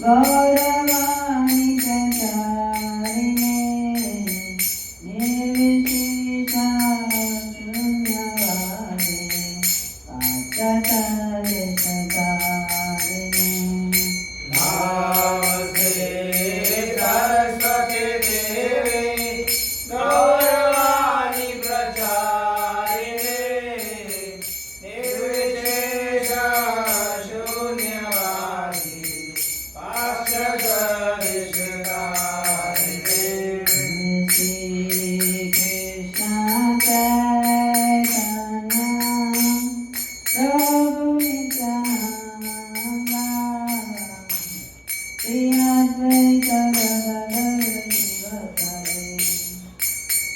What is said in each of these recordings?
गौरवाणी प्रचारिणे निर्विशेषा शून्यवादे पाश्चात्यदेशकारिणे नमस्ते सरस्वती देवी गौरवाणी प्रचारिणे निर्विशेषा शून्यवादी पाश्चात्यदेशकारिणे श्री कृष्ण चैतन्य प्रभु नित्यानंद श्री अद्वैत गदाधर शिवसरे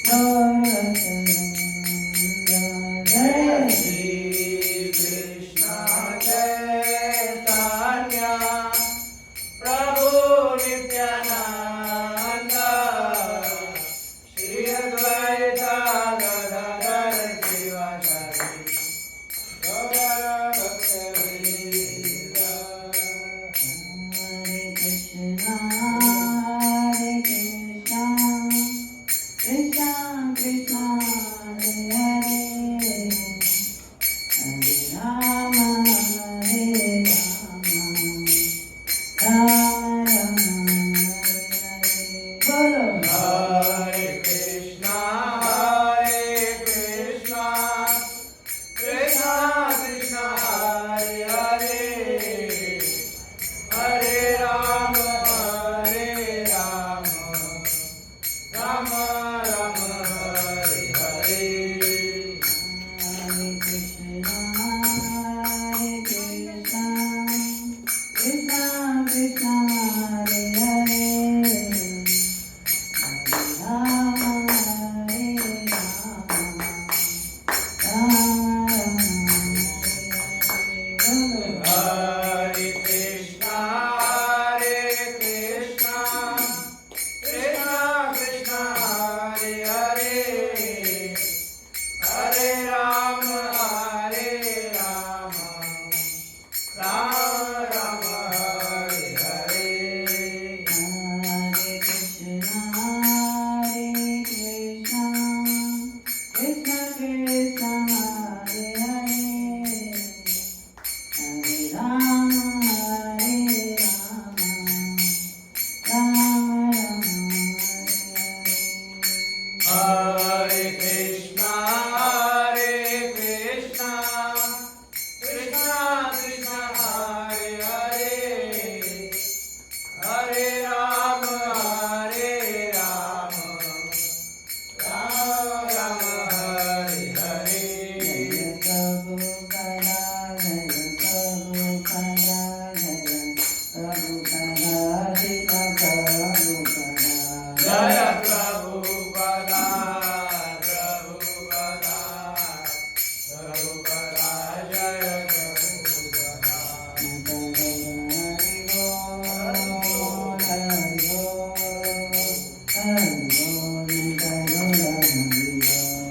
गौरचंद्र जय श्री कृष्ण चैतन्य प्रभु Nityanand Shri Advaita Gadadhar शिवसरे गौरभक्तवृंद Hare Krishna, Krishna Krishna, Hare Hare, Hare Rama, Rama Rama, Hare Hare. Bolo. Hare Krishna, Krishna Krishna, Hare Hare, Hare Rama, Rama Rama, Hare Hare. Hare Krishna, Krishna Krishna, Hare Hare, Hare Rama, Rama Hare Hare. Hare Krishna, Krishna Krishna, Hare Hare, Hare Rama, Rama Hare Hare. Hare Krishna, Krishna Krishna, Hare Hare, Hare Rama, Rama Hare Hare. Hare Krishna, Krishna Krishna, Hare Hare, Hare Rama, Rama Hare Hare. Jaya Prabhupada, Jaya Prabhupada, Jaya Prabhupada, Srila Prabhupada. Jaya Prabhupada, Prabhupada, Prabhupada, Jaya Prabhupada.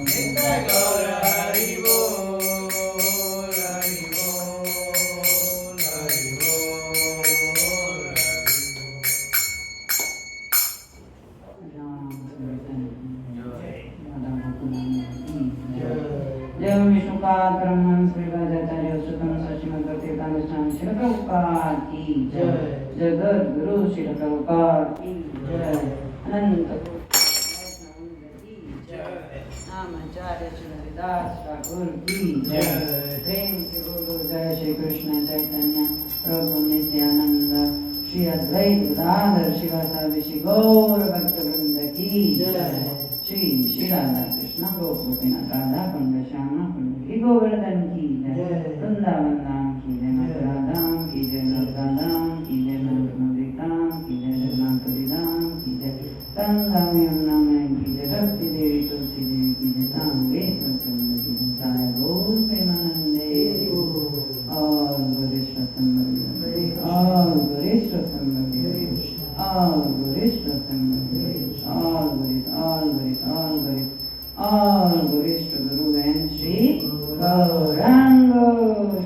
Nitai Gaura Hari Bol, Hari Bol, Hari Bol, Hari Bol. जय विष्णुपाद परमहंस श्रीवाचार्य सुतम श्रीमद्भक्तिवेदांत स्वामी श्री प्रभुपाद की जय। जगत गुरु श्री प्रभुपाद की जय। अनंत नामाचार्य श्री हरिदास ठाकुर की जय। प्रेम से बोलो जय श्री कृष्ण चैतन्य प्रभु नित्यानंद श्री अद्वैत गदाधर शिवासादि श्री गौर भक्त वृंद की जय। श्री श्री राधा कृष्ण गोपीनाथ राधा कुंड श्यामा कुंड की गोवर्धन की जय। वृंदावन धाम की जय। मथुरा धाम की जय। नर्मदा धाम की जय। नवद्वीप धाम की जय। जगन्नाथपुरी धाम की जय। संगम यमुना में की जय। भक्ति देवी तुलसी देवी की जय। सांवेद प्रचंड की जय। सारे बोल प्रेमानंदे और गुरेश्वर संबंधी और गुरेश्वर संबंधी और गुरेश्वर संबंधी all glories to Guru and Sri Gauranga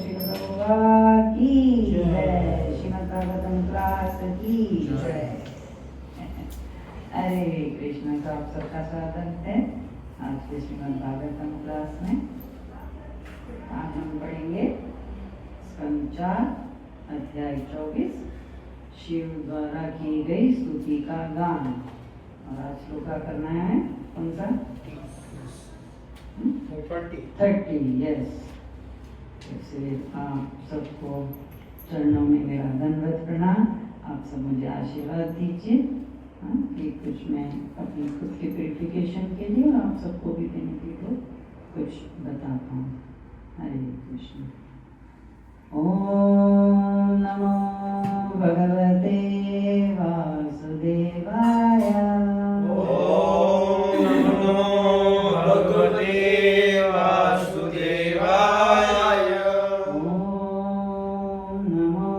Shri Prabhupada ki दास की जय। हरे कृष्ण। तो आप सबका स्वागत है आज के श्रीमद् भागवतम क्लास में। आज हम पढ़ेंगे स्कंद 4 अध्याय 24 शिव द्वारा की गई स्तुति का गान। और आज श्लोका करना है कौन सा? 30। यस। इसलिए आप सबको चरणों में मेरा दंडवत प्रणाम। आप सब मुझे आशीर्वाद दीजिए कि कुछ मैं अपनी खुद के प्यूरिफिकेशन के लिए और आप सबको भी बेनिफिट हो कुछ बता पाऊँ। हरे कृष्ण। ओम नमो भगवते वासुदेवाय। ओम नमो भगवते वासुदेवाय। ओम नमो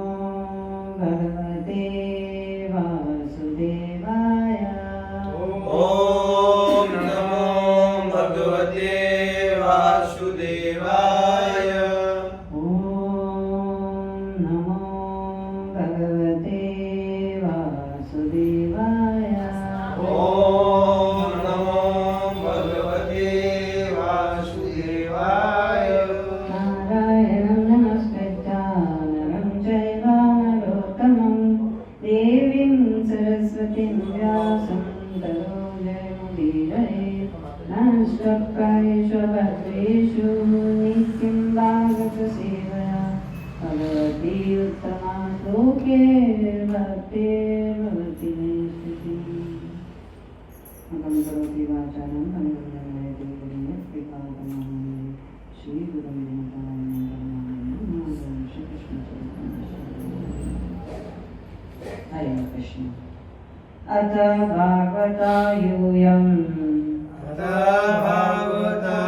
भगवते वासुदेवाय। ओम नमो भगवते वासुदेवाय। ओम नमो भगवते वासुदेवाय। ओम नमो भगवते वासुदेवाय। नारायणं नमस्कृत्य नरं चैव नरोत्तमं देवीं सरस्वतीं व्यासं ततो जयमुदीरयेत्। नमस्कृत्य भद्रेषु नित्यं भागवतसेवया भगवती उत्तमा श्लोके भक्तिर्भवति मे स्तुतिः। मतं करोति वाचालं मनोरञ्जनाय देवदेव कृपाकरणाय श्रीगुरुं हरे कृष्ण। अथ भागवतायूयम् अथ भागवतायूयम्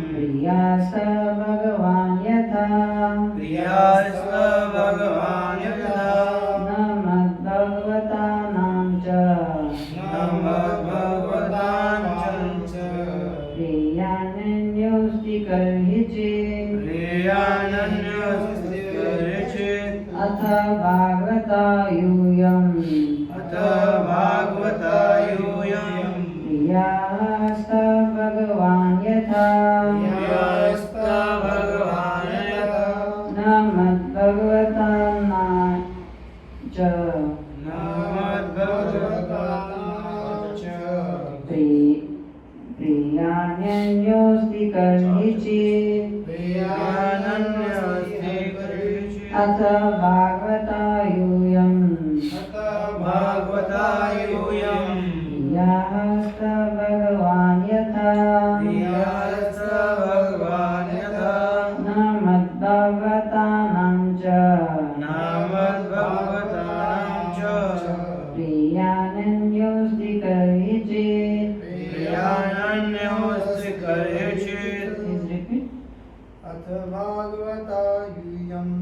प्रियास भगवान् यथा प्रियास्त भगवान् यथा न मद्भगवतानां च नमद्भगवतां च प्रियान्योऽस्ति कर्हिचित्। प्रियानन्योऽस्ति कर्हिचित्। अथ भागवतायूयम् अथ भागवतायूयम् प्रियास्त भगवान् यथा प्रियास्त भगवान् यथा न मद्भगवतानां च नमद्भगवतां च प्रियान्योऽस्ति कर्हिचित्। प्रियानन्योऽस्ति कर्हिचित्। अथ भागवतायूयम् अथ भागवतायूयम् प्रियास्त भगवान् यथा प्रियास्त भगवान् यथा न मद्भगवतानां च नमद्भगवतां च प्रियान्योऽस्ति कर्हिचित्। प्रियानन्योऽस्ति कर्हिचित्। Please repeat. अथ भागवतायूयम्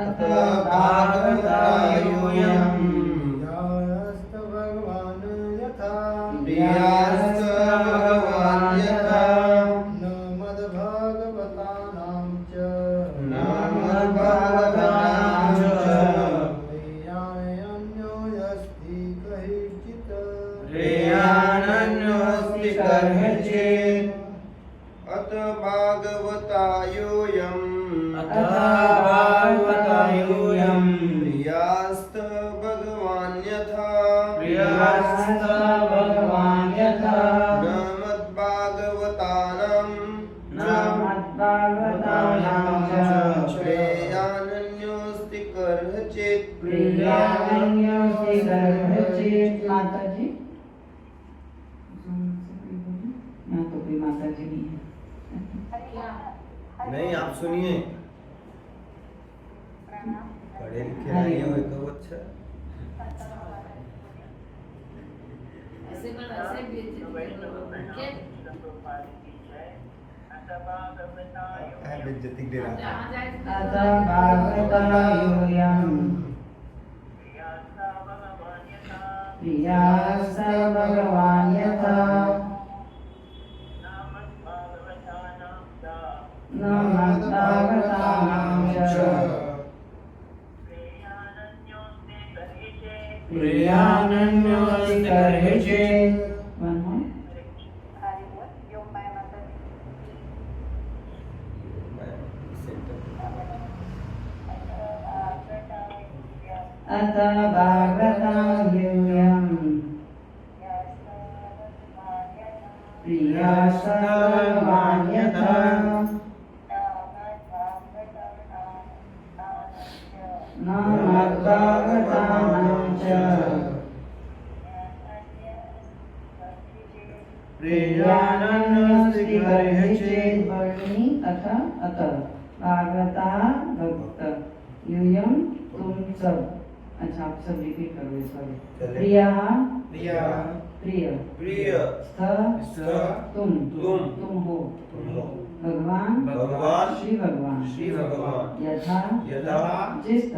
अथ भागवतायूयम् प्रियास्त भगवान् यथा प्रियास्त भगवान् यथा न मद्भागवतानां च नमद्भगवतां च प्रियान्योऽस्ति कैचित्। प्रियानन्योऽस्ति कर्हिचित्। अथ भागवतायूयम् अथ भागवतायूयम् प्रियास्त भगवान् यथा प्रियास्त भगवान् यथा न मद्भागवतानां न मद्भगवतानां च श्रेयानन्योऽस्ति कर्हिचित्। प्रियान्योऽस्ति कर्हिचित्। माताजी यहाँ तो कोई माताजी नहीं है। नहीं, आप सुनिए, पढ़े लिखे आए हुए तो अच्छा। बेइज्जती दे रहा अथ भागवतायूयम् प्रियास्त भगवान् यथा न मद्भगवतानां च प्रियानन्योऽस्ति कर्हि चेत् One more. अत भागवतायूयम् प्रियास्तवान्यथा न मद्भागवतानां च प्रियानन्योऽस्ति कर्हि चेत् वर्णि अथ भागवता भक्त यूयम् तुम सब अच्छा आप सब रिपीट करो सॉरी प्रिया प्रिया प्रिय प्रिय स्थ तुम तुम हो भगवान श्री भगवान यथा जिस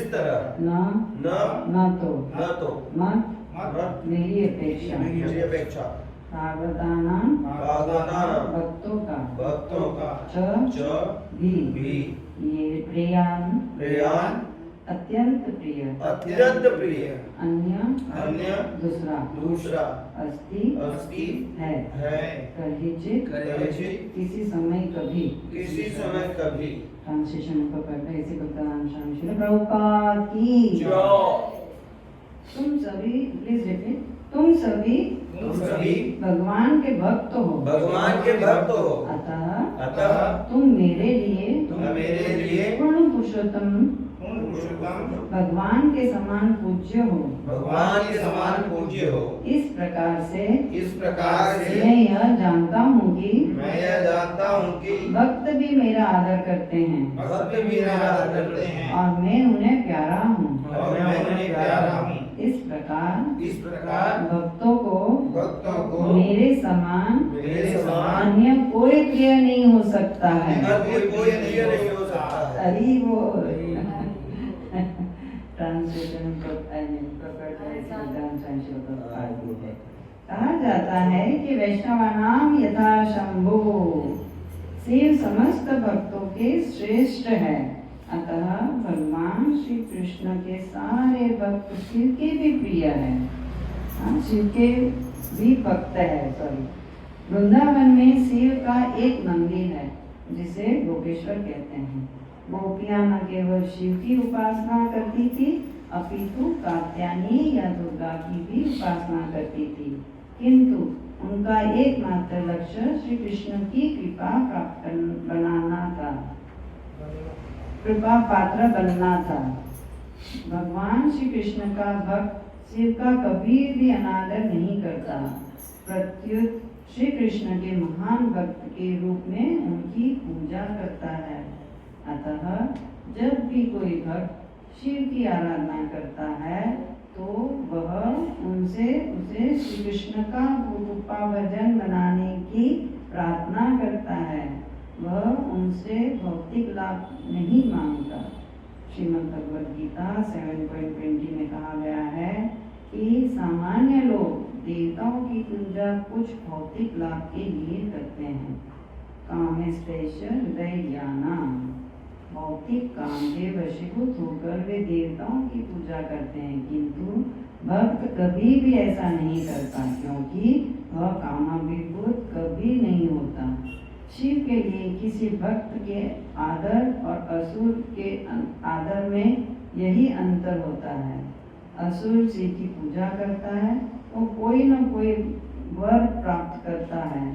तरह न तो मत मेरी अपेक्षा भागवतानां भक्तों का च भी ये प्रियान अत्यंत प्रिय अन्य दूसरा अस्ति है कदाचित किसी समय कभी ट्रांसलेशन को पढ़ते इसी भगवान स्वामी श्री प्रभुपाद की तुम सभी प्लीज रिपीट तुम सभी भगवान के भक्त हो अतः तुम मेरे लिए पूर्ण पुरुषोत्तम भगवान के समान पूज्य हो इस प्रकार से मैं यह जानता हूँ कि भक्त भी मेरा आदर करते हैं और मैं उन्हें प्यारा हूँ इस प्रकार भक्तों को मेरे समान अन्य कोई प्रिय नहीं हो सकता है अरे वो ट्रांसलेशन कहा जाता है कि वैष्णवानाम यथा शंभु शिव समस्त भक्तों के श्रेष्ठ है अतः भगवान श्री कृष्ण के सारे भक्त शिव के भी प्रिय है शिव के भी भक्त है वृंदावन में शिव का एक मंदिर है जिसे गोपेश्वर कहते हैं गोपियां न केवल शिव की उपासना करती थी अपितु कात्यायनी या दुर्गा की भी उपासना करती थी किंतु उनका एकमात्र लक्ष्य श्री कृष्ण की कृपा पात्र बनना था भगवान श्री कृष्ण का भक्त शिव का कभी भी अनादर नहीं करता प्रत्युत श्री कृष्ण के महान भक्त के रूप में उनकी पूजा करता है अतः जब भी कोई भक्त शिव की आराधना करता है तो वह उसे श्री कृष्ण का रूपा भजन बनाने की प्रार्थना करता है वह उनसे भौतिक लाभ नहीं मांगता श्रीमद् भगवद गीता 7.20 में कहा गया है कि सामान्य लोग देवताओं की पूजा कुछ भौतिक लाभ के लिए करते हैं कामेष्टैष हृदय ज्ञाना भौतिक काम के वशीभूत होकर वे देवताओं की पूजा करते हैं किंतु भक्त कभी भी ऐसा नहीं करता क्योंकि वह कामाभिभूत कभी नहीं होता शिव के लिए किसी भक्त के आदर और असुर के आदर में यही अंतर होता है असुर शिव की पूजा करता है वो कोई न कोई वर प्राप्त करता है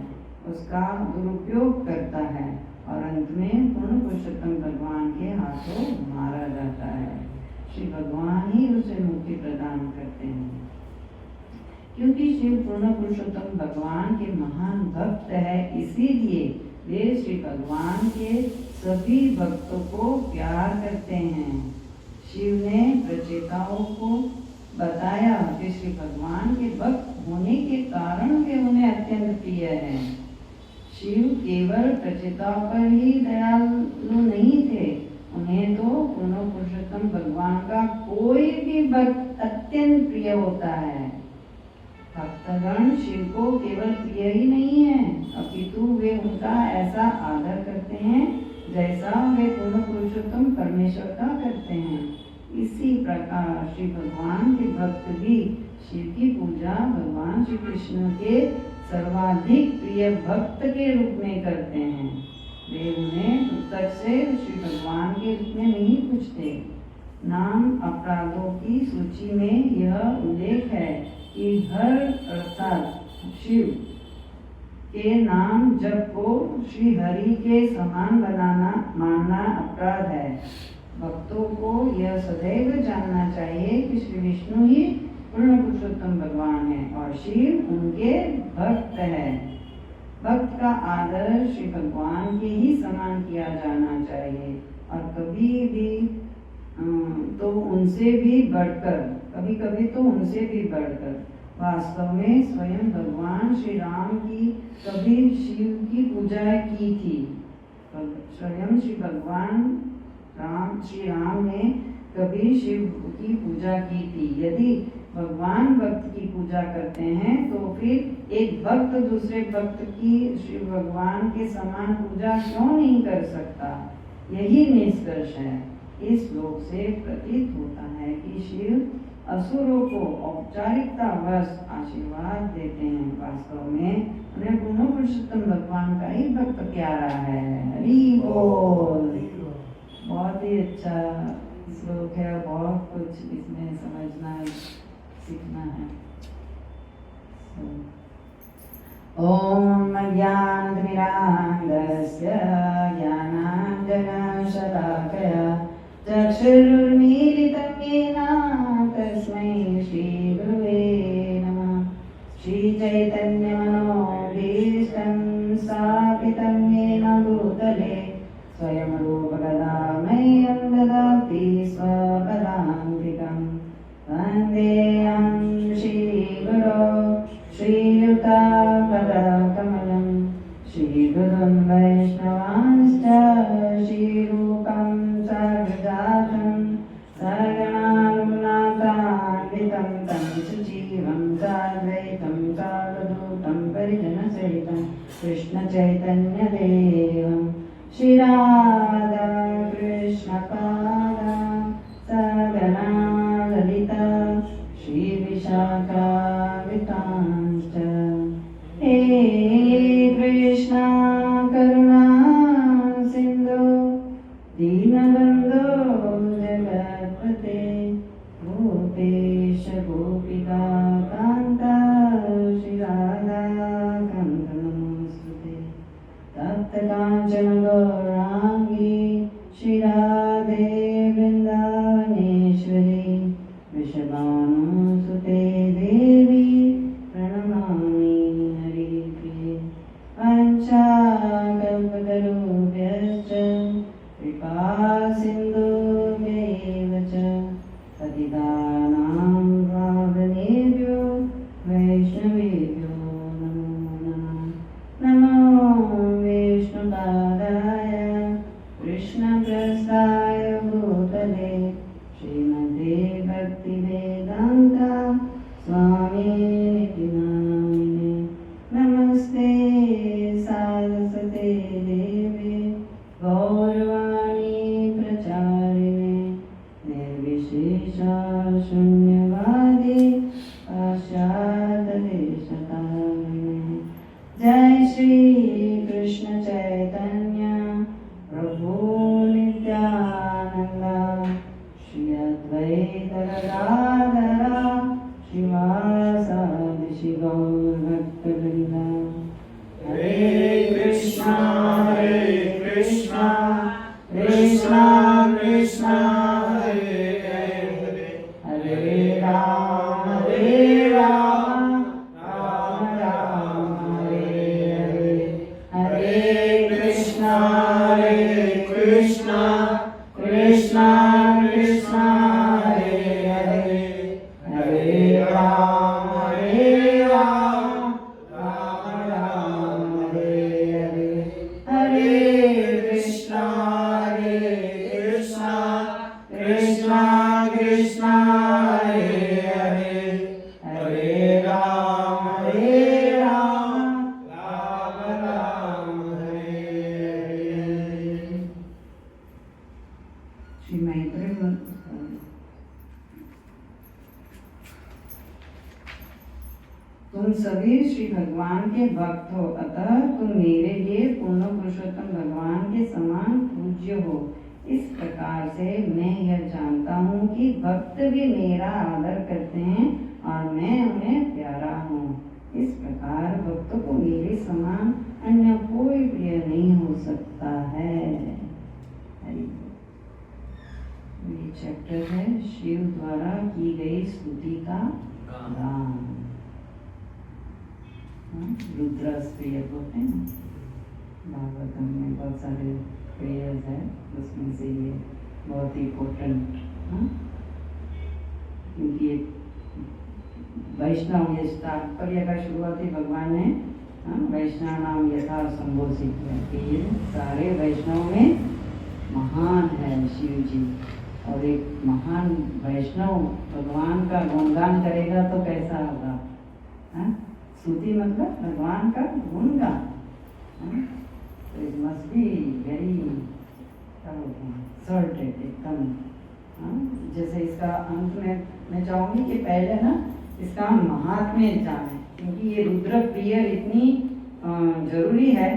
उसका दुरुपयोग करता है और अंत में पूर्ण पुरुषोत्तम भगवान के हाथों मारा जाता है श्री भगवान ही उसे मुक्ति प्रदान करते हैं क्योंकि शिव पूर्ण पुरुषोत्तम भगवान के महान भक्त है इसीलिए वे श्री भगवान के सभी भक्तों को प्यार करते हैं शिव ने प्रचेताओं को बताया कि श्री भगवान के भक्त होने के कारण वे उन्हें अत्यंत प्रिय हैं शिव केवल प्रचेताओं पर ही दयालु नहीं थे उन्हें तो पूर्ण पुरुषोत्तम भगवान का कोई भी भक्त अत्यंत प्रिय होता है भक्तगण शिव को केवल प्रिय ही नहीं है अपितु वे उनका ऐसा आदर करते हैं जैसा वे पूर्ण पुरुषोत्तम परमेश्वर का करते हैं इसी प्रकार श्री भगवान के भक्त भी शिव की पूजा भगवान श्री कृष्ण के सर्वाधिक प्रिय भक्त के रूप में करते हैं। वे उन्हें पुस्तक से श्री भगवान के रूप में नहीं पूछते। नाम अपराधों की सूची में यह उल्लेख है कि हर अर्थात शिव के नाम जप को श्री हरि के समान मानना अपराध है। भक्तों को यह सदैव जानना चाहिए कि श्री विष्णु ही पूर्ण पुरुषोत्तम भगवान है और शिव उनके भक्त है। भक्त का आदर श्री भगवान के ही समान किया जाना चाहिए और कभी तो उनसे भी बढ़कर वास्तव में स्वयं भगवान श्री राम की कभी शिव की पूजा की थी। स्वयं श्री राम ने कभी शिव की पूजा की थी। यदि भगवान भक्त की पूजा करते हैं तो फिर एक भक्त दूसरे भक्त की श्री भगवान के समान पूजा क्यों नहीं कर सकता? यही निष्कर्ष है। इस श्लोक से प्रतीत होता है कि शिव असुरों को औपचारिकता वश आशीर्वाद देते हैं। वास्तव में उन्हें पूर्ण पुरुषोत्तम भगवान का ही भक्त प्यारा है। हरि बोल। बहुत ही अच्छा श्लोक है, बहुत कुछ इसमें समझना सीखना है। ओम ज्ञानतिमिरान्धस्य ज्ञानाञ्जनशलाकया चक्षुरुन्मीलितं येन तस्मै श्रीगुरुवे नमः। श्रीचैतन्यमनोभीष्टं स्थापितं येन भूतले स्वयं रूपकदा मह्यं ददाति स्वपदान्तिकं। वन्देऽहं श्रीगुरो श्रीयुतापदकमलं श्रीगुरुं वैष्णवांश्च श्रीरूपं सर्वजातं सर्वनामनाथान्वितं तं सजीवं साद्वैतं सावधूतं परिजनसहितं कृष्णचैतन्यदेवं श्रीराधा कृष्णपादा सगना ललिता श्रीविशाखान्वितांश्च। हे कृष्णा करुणा सिन्धु दीनबन्धो जगत्पते गोपेश गोपिका कान्ता श्रीराधाकान्त नमोऽस्तुते। तप्तकाञ्चन गौराङ्गी श्रीराधे वृन्दावनेश्वरी वृषभानुसुते देवी प्रणमामि हरिप्रिये। वाञ्छाकल्पतरुभ्यश्च कृपा सिन्धुभ्यैव च पतितानां पावनेभ्यो वैष्णवेभ्यो नमो नमः। नमो विष्णुपादाय कृष्णप्रस्थाय भूतले श्रीमते भक्तिवेदान्ता स्वामिनिति नामिने। नमस्ते सारस्वते देवे गौरवाणी प्रचारिणे निर्विशेषा शून्यवादी पाश्चात्यदेशतारिणे। जय श्री कृष्ण चैतन्य प्रभु नित्यानंद श्री अद्वैत गदाधर श्रीवासादि गौर भक्तवृंद। हरे कृष्णा कृष्णा कृष्णा हरे हरे हरे राम राम राम हरे हरे। हरे कृष्णा कृष्णा कृष्णा हरे हरे हरे राम राम राम हरे हरे। हरे कृष्णा कृष्णा कृष्णा हरे हरे तुम सभी श्री भगवान के भक्त हो, अतः तुम मेरे लिए पूर्ण पुरुषोत्तम भगवान के समान पूज्य हो। इस प्रकार से मैं यह जानता हूँ कि भक्त भी मेरा आदर करते हैं और मैं उन्हें प्यारा हूँ। इस प्रकार भक्तों को मेरे समान अन्य कोई प्रिय नहीं हो सकता है। ये चैप्टर है शिव द्वारा की गई स्तुति का गान। रुद्रस प्रिय बोलते हैं ना, भागवतम में बहुत सारे प्रेयर्स है, उसमें से ये बहुत ही इम्पोर्टेंट, क्योंकि वैष्णव ये तात्पर्य का शुरुआती भगवान ने वैष्णव नाम यथा संबोधित किया कि ये सारे वैष्णव में महान है शिव जी। और एक महान वैष्णव भगवान का गुणगान करेगा तो कैसा होगा? स्तुति मतलब भगवान का गुणगान। तो इट मस्ट बी वेरी क्या बोलते हैं सॉल्टेड एकदम। जैसे इसका अंत में मैं चाहूँगी कि पहले ना इसका हम महात्म्य जाने, क्योंकि ये रुद्र प्रिय इतनी जरूरी है,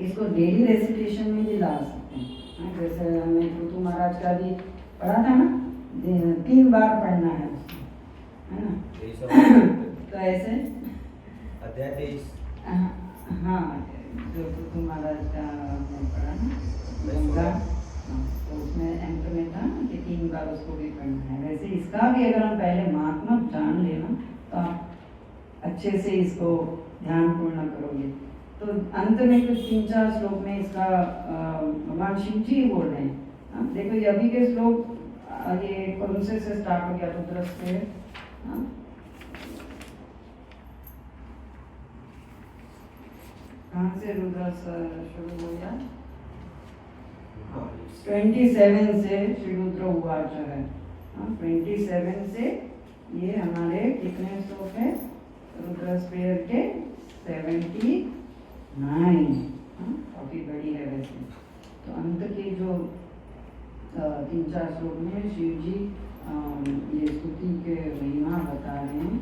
इसको डेली रेसिटेशन में भी ला सकते हैं। जैसे हमने ऋतु महाराज का भी पढ़ा था ना, 3 बार पढ़ना है उसको, है ना? तो ऐसे अध्याय 23 हाँ, जो ऋतु महाराज का हमने पढ़ा ना गंगा, तो उसमें अंत में था कि 3 बार उसको भी पढ़ना है। वैसे इसका भी अगर हम पहले महात्मा जान लेना तो आप अच्छे से इसको ध्यान पूर्ण करोगे। तो अंत में कुछ 3-4 श्लोक में इसका भगवान शिव जी बोल रहे हैं। देखो ये अभी के श्लोक ये कौन से स्टार्ट हो गया? रुद्र से कहाँ से रुद्र शुरू हो गया? 27 से श्री रुद्र उवाच है। 27 से ये हमारे कितने श्लोक है रुद्र स्पेयर के? 79। काफी बड़ी है वैसे। तो अंत के जो 3-4 श्लोक में शिव जी ये स्तुति के महिमा बता रहे हैं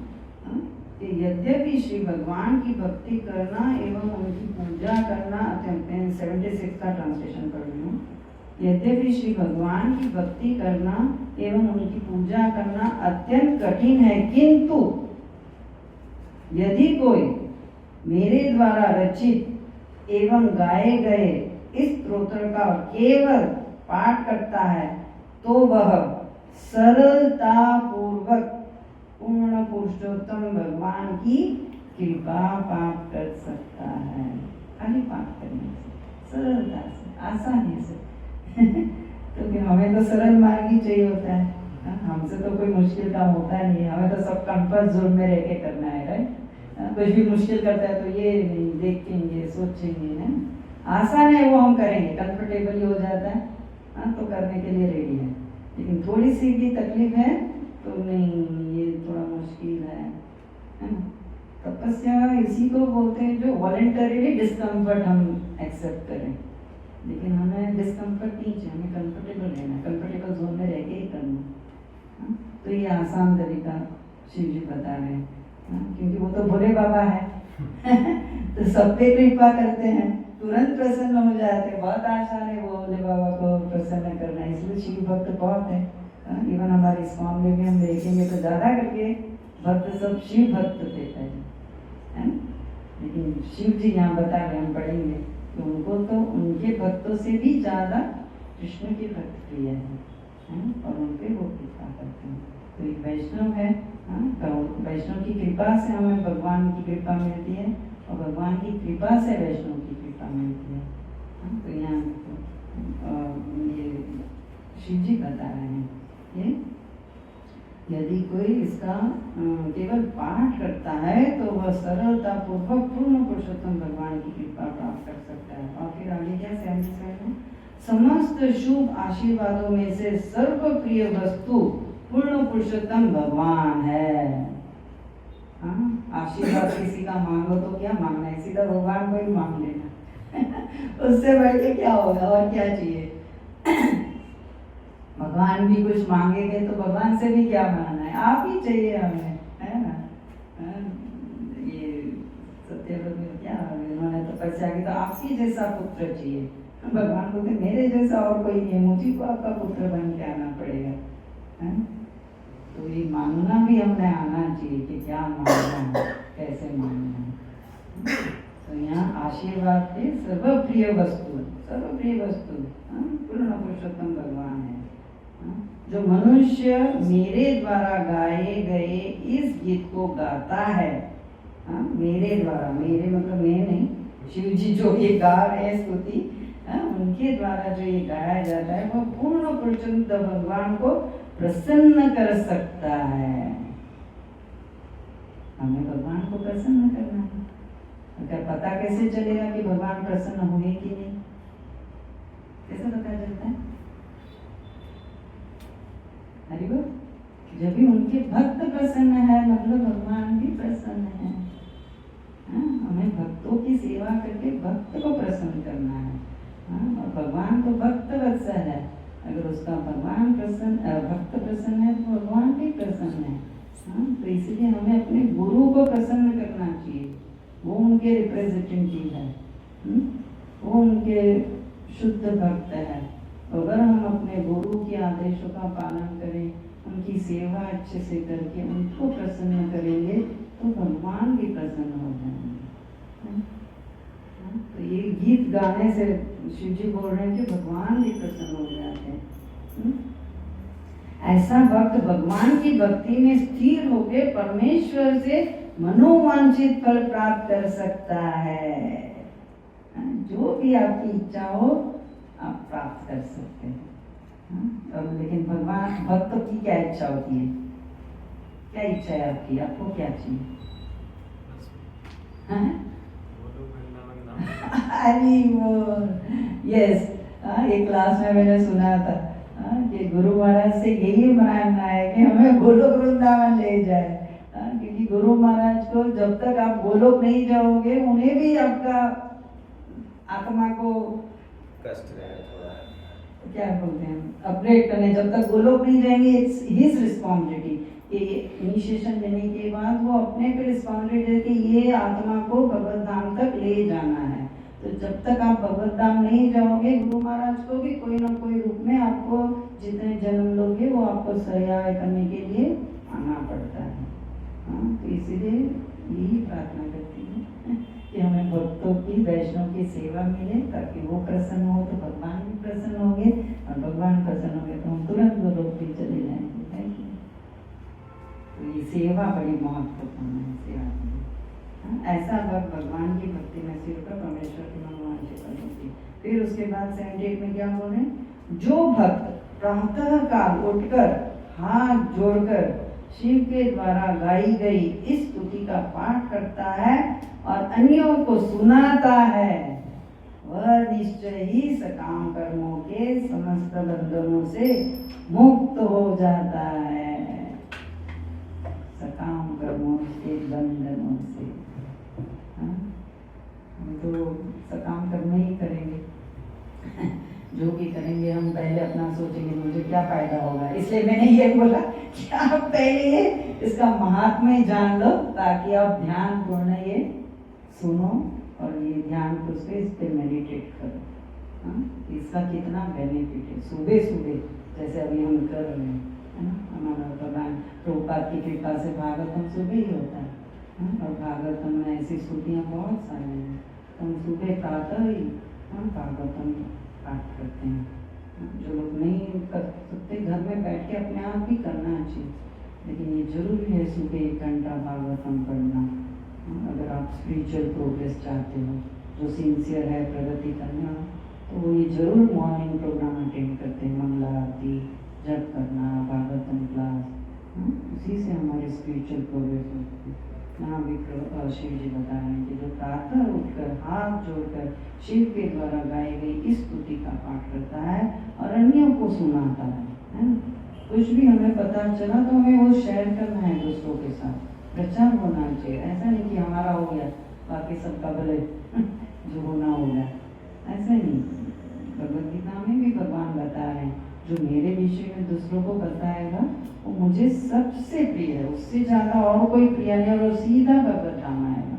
कि यद्यपि श्री भगवान की भक्ति करना एवं उनकी पूजा करना, 76 का ट्रांसलेशन पढ़ रही हूँ। यद्यपि श्री भगवान की भक्ति करना एवं उनकी पूजा करना अत्यंत कठिन है, किंतु यदि कोई मेरे द्वारा रचित एवं गाए गए इस स्तोत्र का केवल पाठ करता है तो वह सरलता पूर्वक पूर्ण पुरुषोत्तम भगवान की कृपा प्राप्त कर सकता है। खाली पाठ करने से, सरलता से, आसानी से। क्योंकि हमें तो सरल मार्ग ही चाहिए होता है, हमसे तो कोई मुश्किल काम होता नहीं है। हमें तो सब कंफर्ट जोन में रह के करना है, राइट? कुछ भी मुश्किल करता है तो ये नहीं देखेंगे, सोचेंगे, है आसान है वो हम करेंगे, कंफर्टेबल ही हो जाता है, तो करने के लिए रेडी है। लेकिन थोड़ी सी भी तकलीफ है तो नहीं, ये थोड़ा मुश्किल है ना? तपस्या इसी को बोलते हैं जो वॉलंटरीली डिस्कम्फर्ट हम एक्सेप्ट करें। लेकिन हमें डिस्कम्फर्ट नहीं चाहिए, हमें कंफर्टेबल रहना, कंफर्टेबल जोन में रह के ही करना। तो ये आसान तरीका शिव जी बता रहे हैं, क्योंकि वो तो भोले बाबा है तो सब पे कृपा करते हैं, तुरंत प्रसन्न हो जाते हैं। बहुत आसान है वो भोले बाबा को प्रसन्न करना, इसलिए शिव भक्त बहुत है। इवन हमारे इस्कॉन में भी हम देखेंगे तो ज़्यादा करके भक्त सब शिव भक्त थे पहले, है ना? लेकिन शिव जी यहाँ बता रहे, हम पढ़ेंगे कि उनको तो उनके भक्तों से भी ज़्यादा कृष्ण के भक्त प्रिय है और उन पे वो कृपा करते हैं। तो एक वैष्णव है, तो वैष्णव की कृपा से हमें भगवान की कृपा मिलती है और भगवान की कृपा से वैष्णव की कृपा मिलती है। तो यहाँ ये शिव जी बता रहे हैं ये यदि कोई इसका केवल पाठ करता है तो वह सरलता पूर्वक पूर्ण पुरुषोत्तम भगवान की कृपा प्राप्त कर सकता है। और फिर आगे क्या 77 में समस्त शुभ आशीर्वादों में से सर्वप्रिय वस्तु पूर्ण पुरुषोत्तम भगवान है। आशीर्वाद किसी का मांगो तो क्या मांगना है, सीधा भगवान को ही मांग लेना उससे बढ़ के क्या होगा और क्या चाहिए? भगवान भी कुछ मांगेंगे तो भगवान से भी क्या मांगना है, आप ही चाहिए हमें, है ना? तपस्या की, तो आपके जैसा पुत्र चाहिए। भगवान बोलते मेरे जैसा और कोई नहीं है, मुझे को आपका पुत्र बन के आना पड़ेगा। है? तो ये मानना भी हमने आना चाहिए कि क्या मानना है, कैसे मानना है। तो यहाँ आशीर्वाद के सर्वप्रिय वस्तु, सर्वप्रिय वस्तु पूर्ण पुरुषोत्तम भगवान है। जो मनुष्य मेरे द्वारा गाए गए इस गीत को गाता है, मेरे द्वारा, मेरे मतलब मैं नहीं, शिव जी जो ये गा रहे हैं स्तुति, उनके द्वारा जो ये गाया जाता है वो पूर्ण पुरुषोत्तम भगवान को प्रसन्न कर सकता है। हमें भगवान को प्रसन्न करना है। क्या पता कैसे चलेगा कि भगवान प्रसन्न हुए कि नहीं? कैसे पता चलता है? हरि बोल। जब भी उनके भक्त प्रसन्न है मतलब भगवान भी प्रसन्न है। हमें भक्तों की सेवा करके भक्त को प्रसन्न करना है। और भगवान तो भक्त वत्सल है, अगर उसका भगवान प्रसन्न, भक्त प्रसन्न है तो भगवान भी प्रसन्न है। तो इसलिए हमें अपने गुरु को प्रसन्न करना चाहिए, वो उनके रिप्रेजेंटेटिव है, वो उनके शुद्ध भक्त है। अगर हम अपने गुरु के आदेशों का पालन करें, उनकी सेवा अच्छे से करके उनको प्रसन्न करेंगे तो भगवान भी प्रसन्न हो जाएंगे। तो ये गीत गाने से शिव जी बोल रहे हैं कि भगवान भी प्रसन्न हो जाते हैं। ऐसा भक्त भगवान की भक्ति में स्थिर होकर परमेश्वर से मनोवांछित फल प्राप्त कर सकता है। जो भी आपकी इच्छा हो आप प्राप्त कर सकते हैं। और लेकिन भगवान भक्त की क्या इच्छा होती है? क्या इच्छा है आपकी? आपको क्या चाहिए? अरे वो यस, एक क्लास में मैंने सुना था कि गुरु महाराज से यही मांगना है कि हमें गोलोक वृंदावन ले जाए। क्योंकि गुरु महाराज को जब तक आप गोलोक नहीं जाओगे उन्हें भी आपका आत्मा को कष्ट रहेगा थोड़ा, क्या बोलते हैं, अपग्रेड करने, जब तक गोलोक नहीं जाएंगे इट्स हिज रिस्पॉन्सिबिलिटी। ये इनिशिएशन देने के बाद वो अपने पे रिस्पॉन्सिबिलिटी है कि ये आत्मा को भगवत धाम तक ले जाना है। तो जब तक आप भगवत धाम नहीं जाओगे, गुरु महाराज को भी कोई ना कोई रूप में आपको जितने जन्म लोगे वो आपको सहाय करने के लिए आना पड़ता है। तो इसीलिए यही प्रार्थना करती हूँ कि हमें भक्तों की, वैष्णव की सेवा मिले ताकि वो प्रसन्न हो तो भगवान भी प्रसन्न होंगे, और भगवान प्रसन्न होंगे तो हम तुरंत गोलोक भी चले जाएंगे। तो ये सेवा बड़ी महत्वपूर्ण है। सेवा ऐसा भक्त भगवान की भक्ति में सिर पर परमेश्वर की मनोवांछित फल होती। फिर उसके बाद 78 में क्या बोले? जो भक्त प्रातः काल उठकर हाथ जोड़कर शिव के द्वारा गाई गई इस स्तुति का पाठ करता है और अन्यों को सुनाता है, वह निश्चय ही सकाम कर्मों के समस्त बंधनों से मुक्त हो जाता है। सकाम कर्मों के बंधनों से। हम तो सकाम कर्म ही करेंगे जो भी करेंगे हम पहले अपना सोचेंगे मुझे क्या फायदा होगा। इसलिए मैंने ये बोला कि आप पहले इसका महात्म्य जान लो ताकि आप ध्यान पूर्ण ये सुनो और ये ध्यान पुरुष पे इस पे मेडिटेट करो। इसका कितना बेनिफिट है। सुबह सुबह जैसे अभी हम कर रहे हैं, है ना, हमारा भगवान प्रभुपाद की कृपा से भागवतम सुबह ही होता है। और भागवतम में ऐसी स्तुतियाँ बहुत सारी हैं, तो हम सुबह प्रातः ही भागवतम पाठ करते हैं। जो लोग नहीं कर सकते घर में बैठ के अपने आप भी करना चाहिए, लेकिन ये जरूरी है सुबह 1 घंटा भागवतम पढ़ना। अगर आप स्पिरिचुअल प्रोग्रेस चाहते हो, जो सिंसियर है प्रगति करना, तो वो ये जरूर मॉर्निंग प्रोग्राम अटेंड करते हैं। मंगला आरती, जप करना, भागवतम क्लास, उसी से हमारी स्पिरिचुअल प्रोग्रेस होती है। यहाँ भी शिव जी बता रहे हैं कि जो प्रातः उठकर हाथ जोड़कर शिव के द्वारा गाई गई इस स्तुति का पाठ करता है और अन्यों को सुनाता है ना। कुछ भी हमें पता चला तो हमें वो शेयर करना है दूसरों के साथ, प्रचार होना चाहिए। ऐसा नहीं कि हमारा हो गया बाकी सबका भले जो होना हो गया, ऐसा नहीं। भगवद गीता में भी भगवान बता रहे हैं जो मेरे विषय में दूसरों को बताएगा वो मुझे सबसे प्रिय है, उससे ज्यादा और कोई प्रिय नहीं, और वो सीधा भगवत धाम आएगा।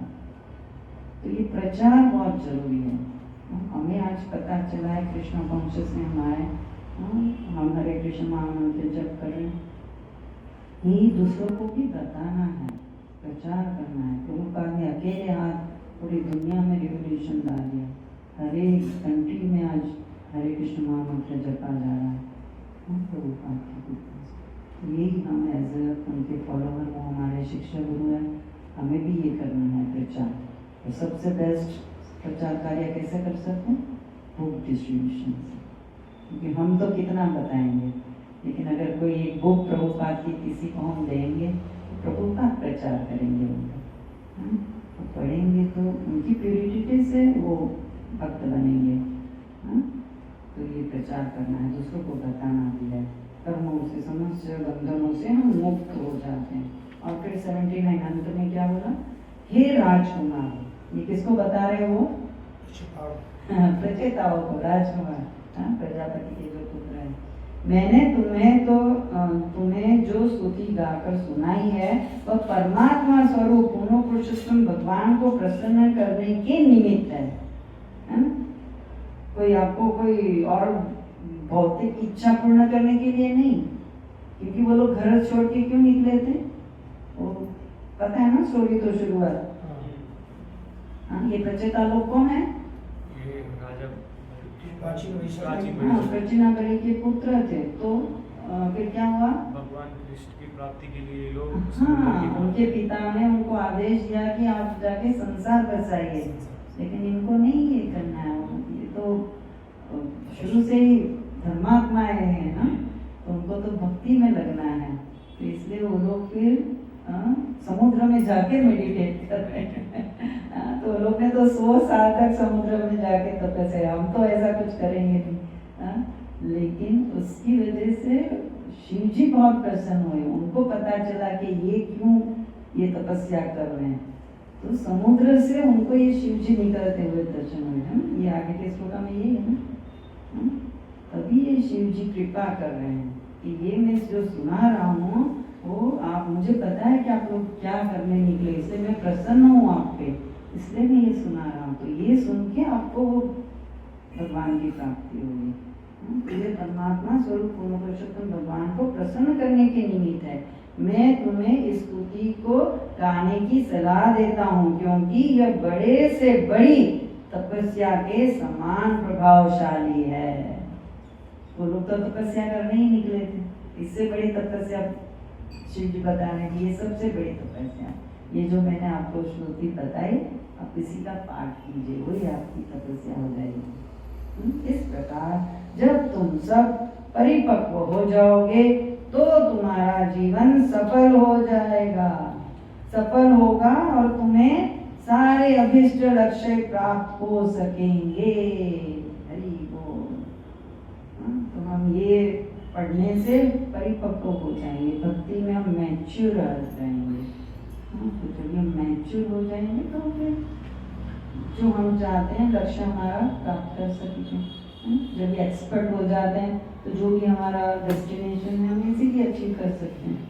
तो ये प्रचार बहुत जरूरी है। हमें आज पता चला है कृष्ण कॉन्शियस में हम आए, हम हरे कृष्ण महामंत्र जप कर रहे हैं, ये दूसरों को भी बताना है, प्रचार करना है। प्रभुपाद ने अकेले हाथ पूरी दुनिया में रिवोल्यूशन डाल दिया। हर एक कंट्री में आज हरे कृष्ण महामंत्र जपा जा रहा है प्रभुपाद की कृपा से। यही हम एज उनके फॉलोअर, वो हमारे शिक्षा गुरु हैं, हमें भी ये करना है प्रचार। तो सबसे बेस्ट प्रचार कार्य कैसे कर सकते हैं? बुक डिस्ट्रीब्यूशन से। क्योंकि हम तो कितना बताएंगे, लेकिन अगर कोई एक बुक प्रभुपाद की किसी को हम देंगे तो प्रभुपाद प्रचार करेंगे उनका, तो पढ़ेंगे तो उनकी प्योरिटी से वो भक्त बनेंगे। तो ये प्रचार करना है, दूसरों को बताना भी है। कर्मों से, समस्या बंधनों से हम मुक्त हो जाते हैं। और फिर 79 अंत में क्या बोला? हे राजकुमार, ये किसको बता रहे हो? प्रचेताओं को, राजकुमार, प्रजापति के जो पुत्र हैं। मैंने तुम्हें जो स्तुति गाकर सुनाई है वह परमात्मा स्वरूप पूर्ण पुरुषोत्तम भगवान को प्रसन्न करने के निमित्त है ना? कोई आपको कोई और भौतिक इच्छा पूर्ण करने के लिए नहीं। क्योंकि वो लोग घर छोड़ के क्यों निकले थे? वो पता है ना स्टोरी तो शुरुआत। ये प्रचेता लोग कौन है? प्राचीन के पुत्र थे। तो फिर क्या हुआ? भगवान कृष्ण की प्राप्ति के लिए लोग, उनके पिता ने उनको आदेश दिया कि आप जाके संसार बसाइए, लेकिन इनको नहीं ये करना है। ये तो शुरू से ही धर्मात्माएं हैं ना, तो उनको तो भक्ति में लगना है। तो इसलिए वो लोग फिर समुद्र में जाके मेडिटेट कर रहे हैं। तो लोग ने तो 100 साल तक समुद्र में जाके तपस्या, हम तो ऐसा कुछ करेंगे नहीं। लेकिन उसकी वजह से शिव जी बहुत प्रसन्न हुए। उनको पता चला कि ये क्यों ये तपस्या कर रहे हैं। तो समुद्र से उनको ये शिव जी निकलते हुए दर्शन हुए हैं। ये आगे के श्लोक में यही है ना, तभी ये शिव जी कृपा कर रहे हैं कि ये मैं जो सुना रहा हूँ वो आप, मुझे पता है कि आप लोग क्या करने निकले, इसलिए मैं प्रसन्न हूँ आप पे, इसलिए मैं ये सुना रहा हूँ। तो ये सुन के आपको वो भगवान की प्राप्ति होगी। ये परमात्मा स्वरूप पूर्ण पुरुषोत्तम भगवान को प्रसन्न करने के निमित्त है। मैं तुम्हें इस स्तुति को गाने की सलाह देता हूँ, क्योंकि यह बड़े से बड़ी तपस्या के समान प्रभावशाली है। वो लोग तो तपस्या करने ही निकले थे, इससे बड़ी तपस्या शिव जी बता रहे हैं कि ये सबसे बड़ी तपस्या, ये जो मैंने आपको श्रुति बताई, आप इसी का पाठ कीजिए, वही आपकी तपस्या हो जाएगी। इस प्रकार जब तुम सब परिपक्व हो जाओगे तो तुम्हारा जीवन सफल हो जाएगा, सफल होगा और तुम्हें सारे अभिष्ट लक्ष्य प्राप्त हो सकेंगे। हरि बोल। तो हम ये पढ़ने से परिपक्व हो जाएंगे, भक्ति में हम मैच्योर आ जाएंगे। तो जब हम मैच्योर हो जाएंगे तो फिर जो हम चाहते हैं लक्ष्य हमारा प्राप्त कर सकेंगे। जब एक्सपर्ट हो जाते हैं तो जो भी हमारा डेस्टिनेशन है हम इसीलिए अचीव कर सकते हैं।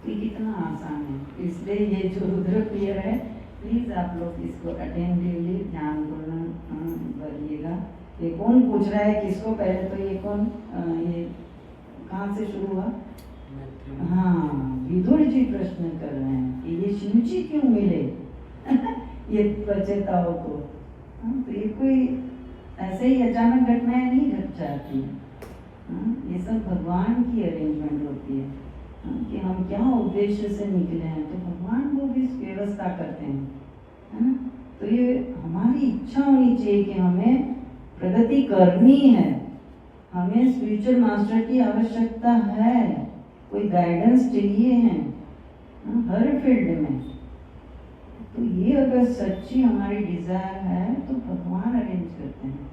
तो ये कितना आसान है। इसलिए ये जो रुद्र प्रियर है, प्लीज आप लोग इसको अटेंटिवली ध्यानपूर्वक करिएगा। ये कौन पूछ रहा है किसको? पहले तो ये कौन, ये कहाँ से शुरू हुआ? हाँ, विदुर जी प्रश्न कर रहे हैं कि ये शिव जी क्यों मिले ये प्रचेताओं को। तो ये कोई ऐसे ही अचानक घटनाएं नहीं घट जाती है। ये सब भगवान की अरेंजमेंट होती है कि हम क्या उद्देश्य से निकले हैं, तो भगवान वो भी व्यवस्था करते हैं, है ना। तो ये हमारी इच्छा होनी चाहिए कि हमें प्रगति करनी है, हमें स्पिरिचुअल मास्टर की आवश्यकता है, कोई गाइडेंस चाहिए है हर फील्ड में। तो ये अगर सच्ची हमारी डिजायर है तो भगवान अरेंज करते हैं,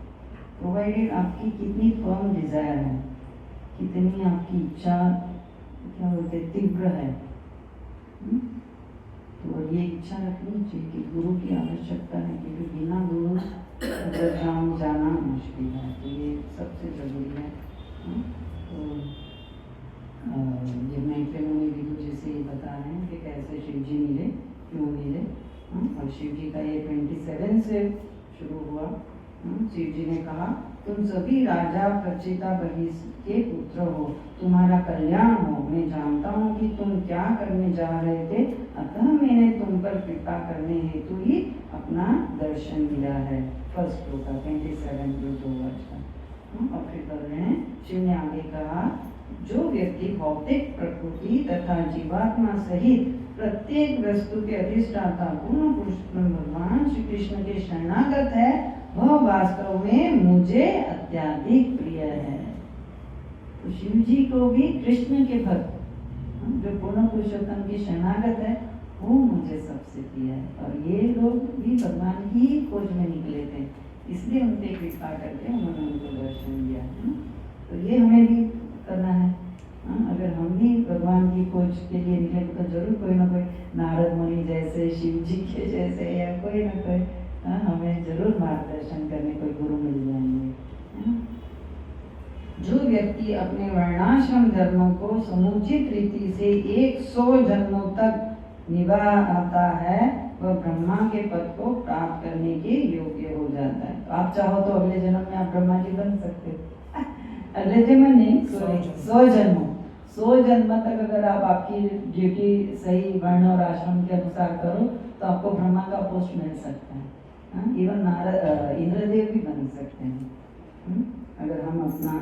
प्रोवाइडेड आपकी कितनी फर्म डिजायर है, कितनी आपकी इच्छा क्या बोलते तीव्र है। तो ये इच्छा रखनी चाहिए कि गुरु की आवश्यकता है, क्योंकि बिना गुरु अंतर्धाम जाना मुश्किल है। तो ये सबसे जरूरी है। तो ये मैं विदुर जी से बता रहे हैं कि कैसे शिव जी मिले, क्यों मिले। और शिव जी का ये 27 से शुरू हुआ। शिव जी ने कहा, तुम सभी राजा प्रचिता बहिष के पुत्र हो, तुम्हारा कल्याण हो। मैं जानता हूँ कि तुम क्या करने जा रहे थे, अतः मैंने तुम पर कृपा करने हेतु ही अपना दर्शन दिया है। फर्स्ट श्लोक का 27 जो 2 वर्ष का। और फिर बोल रहे हैं, शिव ने आगे कहा, जो व्यक्ति भौतिक प्रकृति तथा जीवात्मा सहित प्रत्येक वस्तु के अधिष्ठाता पूर्ण पुरुषोत्तम भगवान श्री कृष्ण के शरणागत है, वह वास्तव में मुझे अत्यधिक प्रिय है। तो शिव जी को भी कृष्ण के भक्त, जो पूर्ण पुरुषोत्तम के शरणागत है, वो मुझे सबसे प्रिय है। और ये लोग भी भगवान की खोज में निकले थे, इसलिए उनके कृपा करके उन्होंने उनको दर्शन दिया। तो ये हमें भी करना है। अगर हम भी भगवान की खोज के लिए निकले तो जरूर कोई ना कोई नारद मुनि जैसे, शिव जी के जैसे, या कोई ना कोई हमें जरूर मार्गदर्शन करने कोई गुरु मिल जाएंगे। जो व्यक्ति अपने वर्णाश्रम धर्मों को समुचित रीति से 100 जन्मों तक निभाता है, वह ब्रह्मा के पद को प्राप्त करने के योग्य हो जाता है। तो आप चाहो तो अगले जन्म में आप ब्रह्मा जी बन सकते हो। अगले जन्म नहीं, 100 जन्म तक अगर आप आपकी ड्यूटी सही वर्ण और आश्रम के अनुसार करो तो आपको ब्रह्मा का पोस्ट मिल सकता है। इवन इंद्रदेव भी बन सकते हैं, अगर हम अपना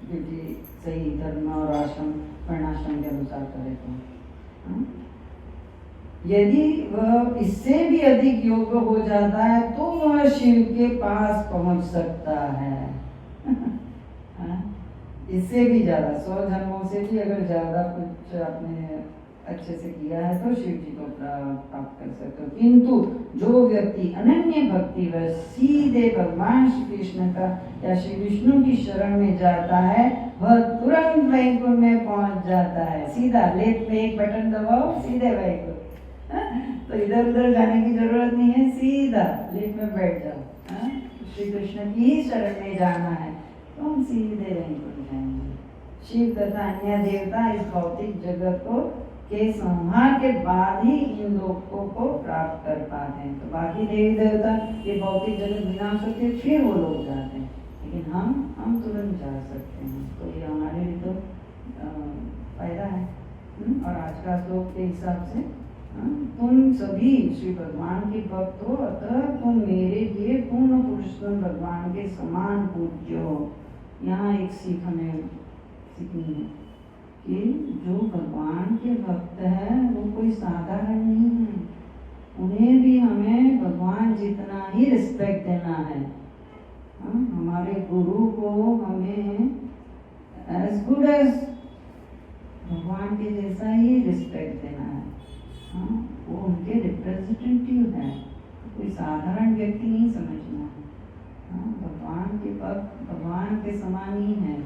ड्यूटी सही धर्म और आश्रम वर्णाश्रम के अनुसार करें तो। यदि वह इससे भी अधिक योग्य हो जाता है तो वह शिव के पास पहुंच सकता है। इससे भी ज्यादा 100 जन्मों से भी अगर ज्यादा कुछ आपने अच्छे से किया है तो शिव जी को प्राप्त कर सकते हो। किंतु जो व्यक्ति अनन्य भक्ति व सीधे भगवान श्री कृष्ण का या श्री विष्णु की शरण में जाता है, वह तुरंत वैकुंठ में पहुंच जाता है। सीधा लेफ्ट में एक बटन दबाओ, सीधे वैकुंठ। तो इधर उधर जाने की जरूरत नहीं है, सीधा लिफ्ट में बैठ जाओ। श्री कृष्ण की ही शरण में जाना है तो हम सीधे वैकुंठ जाएंगे। शिव तथा अन्य देवता इस भौतिक जगत को के संहार के बाद ही इन लोगों को प्राप्त कर पाते हैं। तो बाकी देवी देवता ये भौतिक जगत विनाश होते फिर वो लोग जाते हैं, लेकिन हम तुरंत जा सकते हैं। तो ये हमारे लिए तो फायदा है। और आज का श्लोक के हिसाब से, तुम सभी श्री भगवान के भक्त हो, अतः तुम मेरे लिए पूर्ण पुरुषोत्तम भगवान के समान पूज्य हो। यहाँ एक सीख हमें सीखनी है कि जो भगवान के भक्त है वो कोई साधारण नहीं है, उन्हें भी हमें भगवान जितना ही रिस्पेक्ट देना है। हमारे गुरु को हमें एज गुड एज भगवान के जैसा ही रिस्पेक्ट देना है। वो उनके रिप्रेजेंटेटिव है, कोई साधारण व्यक्ति नहीं समझना है। भगवान के भक्त भगवान के समान ही है।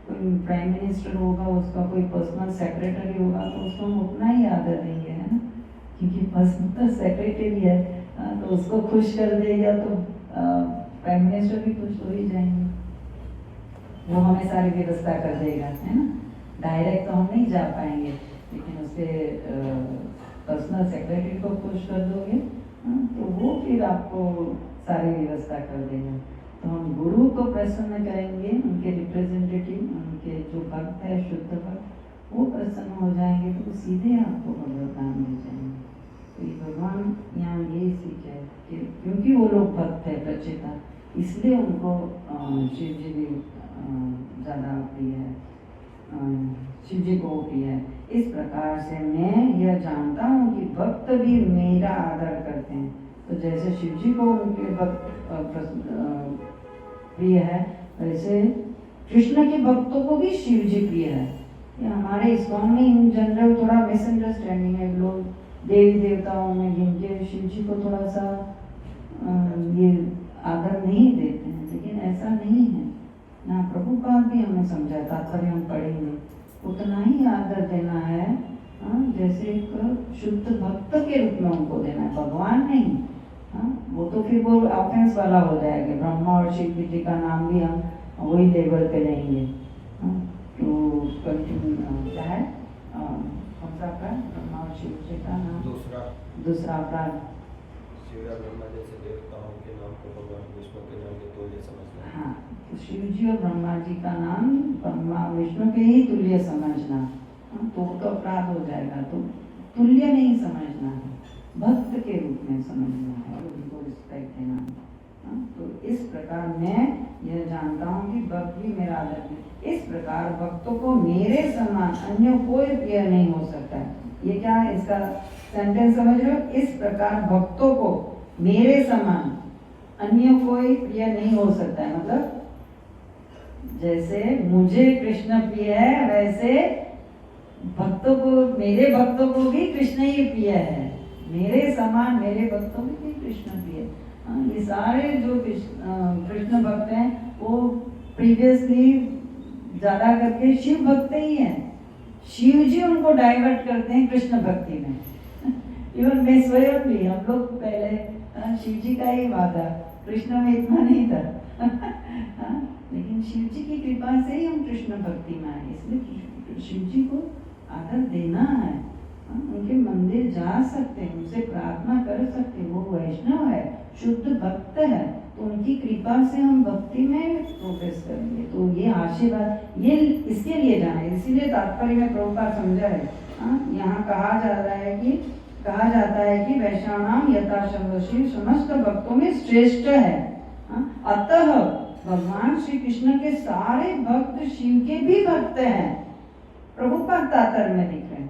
कोई प्राइम मिनिस्टर होगा, उसका कोई पर्सनल सेक्रेटरी होगा तो उसको हम उतना ही आदर देंगे, है ना, क्योंकि पर्सनल सेक्रेटरी है। तो उसको खुश कर देगा तो प्राइम मिनिस्टर भी खुश हो ही जाएंगे, वो हमें सारी व्यवस्था कर देगा, है ना। डायरेक्ट तो हम नहीं जा पाएंगे, लेकिन उसके पर्सनल सेक्रेटरी को खुश कर दोगे तो वो फिर आपको सारी व्यवस्था कर देगा। तो हम गुरु को प्रसन्न करेंगे, उनके रिप्रेजेंटेटिव, उनके जो भक्त है शुद्ध भक्त, वो प्रसन्न हो जाएंगे तो सीधे आपको भगवत धाम मिल जाएंगे। तो ये भगवान यहाँ ये सीख है कि क्योंकि वो लोग भक्त है प्रचिता, इसलिए उनको शिव जी भी ज़्यादा प्रिय है, शिव जी को प्रिय है। इस प्रकार से मैं यह जानता हूँ कि भक्त भी मेरा आदर करते हैं। तो जैसे शिव जी को उनके भक्त प्रिय है, वैसे कृष्ण के भक्तों को भी शिव जी प्रिय है। ये हमारे इस्कॉन में इन जनरल थोड़ा मिसअंडरस्टैंडिंग है, लोग देवी देवताओं में गिन के शिव जी को थोड़ा सा ये आदर नहीं देते हैं, लेकिन ऐसा नहीं है ना। प्रभुपाद भी हमें समझाया, तात्पर्य हम पढ़ेंगे, उतना ही आदर देना है जैसे एक शुद्ध भक्त के रूप में उनको देना है, भगवान नहीं। वो तो फिर वो ऑफेंस वाला हो जाएगा, ब्रह्मा और शिव जी का नाम भी हम वही लेवल पे लेंगे। तो क्या है, कौन सा अपराध? ब्रह्मा और शिव जी का नाम। दूसरा अपराध शिवरा ब्रह्मा जैसे देवताओं के नाम को भगवान विष्णु के नाम के तुल्य समझना। हाँ, तो शिव जी और ब्रह्मा जी का नाम ब्रह्मा विष्णु के ही तुल्य समझना, तो अपराध हो जाएगा। तो तुल्य नहीं समझना है, भक्त के रूप में समझना है, उनको रिस्पेक्ट देना है। तो इस प्रकार मैं यह जानता हूँ कि भक्त भी मेरा आदर है। इस प्रकार भक्तों को मेरे समान अन्य कोई प्रिय नहीं हो सकता है। ये क्या है? इसका सेंटेंस समझ रहे हो? इस प्रकार भक्तों को मेरे समान अन्य कोई प्रिय नहीं हो सकता है। मतलब जैसे मुझे कृष्ण प्रिय है, वैसे भक्तों को, मेरे भक्तों को भी कृष्ण ही प्रिय है। मेरे समान मेरे भक्तों को भी कृष्ण प्रिय है। ये सारे जो कृष्ण भक्त हैं वो प्रीवियसली ज्यादा करके शिव भक्त ही हैं। शिव जी उनको डाइवर्ट करते हैं कृष्ण भक्ति में। इवन मैं स्वयं भी, हम लोग पहले शिव जी का ही वादा, कृष्ण में इतना नहीं था। लेकिन शिव जी की कृपा से ही हम कृष्ण भक्ति में आए। इसलिए शिव जी को आदर देना है। उनके मंदिर जा सकते हैं, उनसे प्रार्थना कर सकते हैं। वो वैष्णव है, शुद्ध भक्त है, तो उनकी कृपा से हम भक्ति में प्रोग्रेस करेंगे। तो ये आशीर्वाद, ये इसके लिए जाना है। इसीलिए तात्पर्य में प्रभुपाद समझा है। यहाँ कहा जाता है कि वैष्णवानाम यथाशक्ति शिव समस्त भक्तों में श्रेष्ठ है। अतः भगवान श्री कृष्ण के सारे भक्त शिव के भी भक्त हैं। प्रभुपाद तात्पर्य में लिख रहे हैं।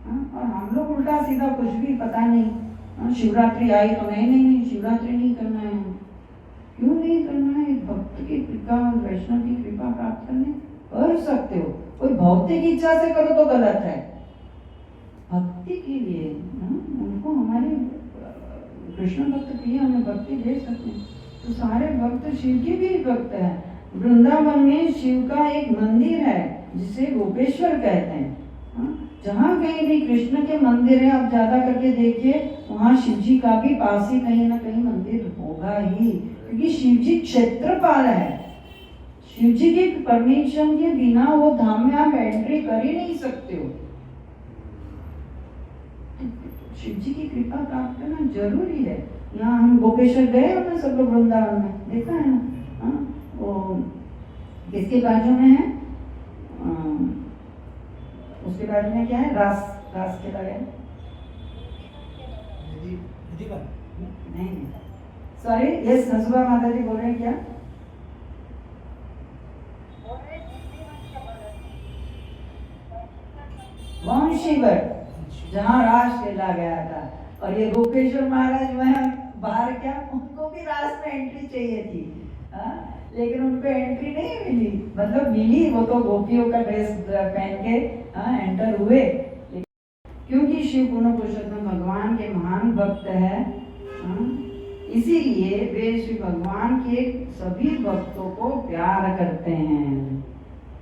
और हम लोग उल्टा सीधा कुछ भी पता नहीं, शिवरात्रि आई तो नहीं शिवरात्रि नहीं करना है। क्यों नहीं करना है? भक्त की कृपा, वैष्णव की कृपा प्राप्त करने कर सकते हो। कोई भौतिक इच्छा से करो तो गलत है। भक्ति के लिए उनको हमारे कृष्ण भक्त प्रिय, हमें भक्ति दे सकते हैं। तो सारे भक्त शिव के भी भक्त हैं। वृंदावन में शिव का एक मंदिर है जिसे गोपेश्वर कहते हैं। जहाँ कहीं भी कृष्ण के मंदिर है, आप ज्यादा करके देखिए, वहाँ शिव जी का भी पास ही कहीं ना कहीं मंदिर होगा ही, क्योंकि शिव जी क्षेत्रपाल है। शिव जी के परमिशन के बिना वो धाम में आप एंट्री कर ही नहीं सकते हो। शिव जी की कृपा प्राप्त करना जरूरी है। यहाँ हम गोपेश्वर गए हो ना, सब लोग वृंदावन में देखा है ना। वो किसके बाजू में है? उसके बारे में क्या है? रास के लगे नहीं, सॉरी, यस नसुबा माता जी बोल रहे हैं क्या? वंशीवर, जहाँ रास खेला गया था। और ये गोपेश्वर महाराज वहाँ बाहर क्या, उनको भी रास में एंट्री चाहिए थी, लेकिन उनको एंट्री नहीं मिली। मतलब मिली, वो तो गोपियों का ड्रेस पहन के एंटर हुए, क्योंकि शिव गुण पुरुषोत्तम भगवान के महान भक्त है। इसीलिए वे श्री भगवान के सभी भक्तों को प्यार करते हैं,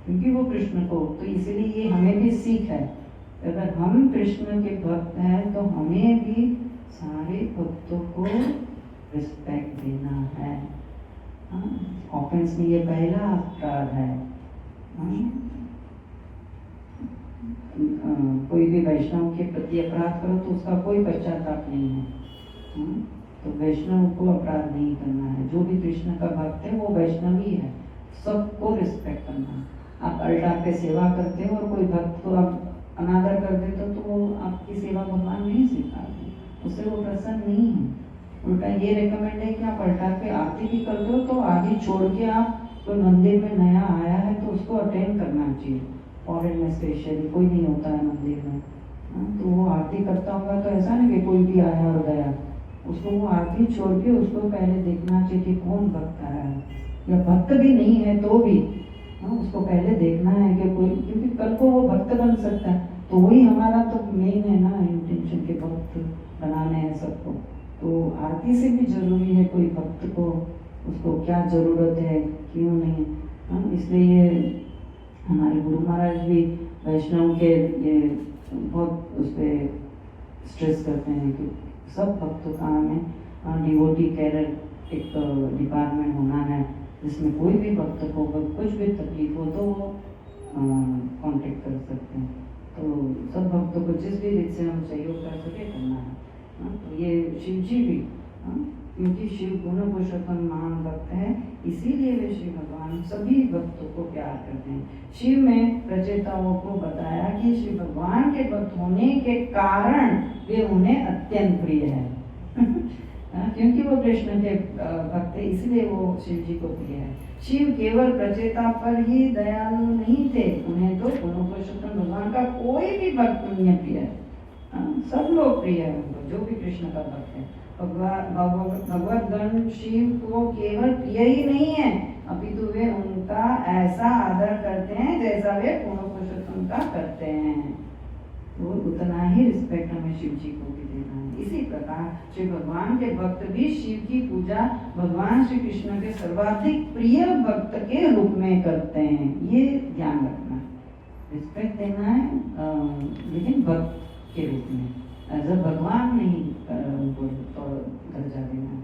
क्योंकि वो कृष्ण को, तो इसीलिए ये हमें भी सीख है। अगर हम कृष्ण के भक्त हैं तो हमें भी सारे भक्तों को रिस्पेक्ट देना है। ऑफेंस में ये पहला अपराध है। कोई भी वैष्णव के प्रति अपराध करो तो उसका कोई पश्चाताप नहीं है। तो वैष्णव को अपराध नहीं करना है। जो भी कृष्ण का भक्त है वो वैष्णव ही है, सबको रिस्पेक्ट करना है। आप अल्टार पे सेवा करते हो और कोई भक्त को आप अनादर कर देते हो तो वो आपकी सेवा भगवान नहीं स्वीकारते, उससे वो प्रसन्न नहीं है। उल्टा ये रिकमेंड है कि आप अल्टार पे आरती भी कर दो तो आदि छोड़ के आप, कोई मंदिर में नया आया है तो उसको अटेंड करना चाहिए। फॉरेन में स्पेशली कोई नहीं होता है मंदिर में, तो वो आरती करता होगा तो ऐसा नहीं कि कोई भी आया और गया, उसको वो आरती छोड़ के उसको पहले देखना चाहिए कि कौन भक्त आया है, या भक्त भी नहीं है तो भी उसको पहले देखना है कि कोई, क्योंकि कल को वो भक्त बन सकता है। तो वही हमारा तो मेन है ना इंटेंशन के भक्त बनाने हैं सबको। तो आरती से भी जरूरी है कोई भक्त को, उसको क्या जरूरत है, क्यों नहीं। इसलिए ये हमारे गुरु महाराज भी वैष्णव के ये बहुत उस पर स्ट्रेस करते हैं कि सब भक्तों का हमें डिवोटी केयर एक डिपार्टमेंट होना है, जिसमें कोई भी भक्त को कुछ भी तकलीफ हो तो वो कांटेक्ट कर सकते हैं। तो सब भक्तों को जिस भी रीत से हम सहयोग कर सके करना है। तो ये शिव जी भी, क्योंकि शिव गुण पुरुषोत्तम महान भक्त है, इसीलिए वे शिव भगवान सभी भक्तों को प्यार करते हैं। शिव में रचयिताओं को बताया कि शिव भगवान के भक्त होने के कारण वे उन्हें अत्यंत प्रिय है। क्योंकि वो कृष्ण के भक्त है, इसलिए वो शिव जी को प्रिय है। शिव केवल रचयिता पर ही दयालु नहीं थे, उन्हें तो गुण पुरुषोत्तम भगवान का कोई भी भक्त नहीं प्रिय है। सब लोग प्रिय है उनको, जो भी कृष्ण का भक्त है। भगवत गण शिव को केवल प्रिय ही नहीं है, अपितु वे उनका ऐसा आदर करते हैं जैसा वे पूर्ण पुरुषोत्तम का करते हैं। वो उतना ही रिस्पेक्ट हमें शिव जी को भी देना है। इसी प्रकार श्री भगवान के भक्त भी शिव की पूजा भगवान श्री कृष्ण के सर्वाधिक प्रिय भक्त के रूप में करते हैं। ये ध्यान रखना, रिस्पेक्ट देना है, लेकिन भक्त के रूप में, एज अ भगवान नहीं उनको दर्जा देना।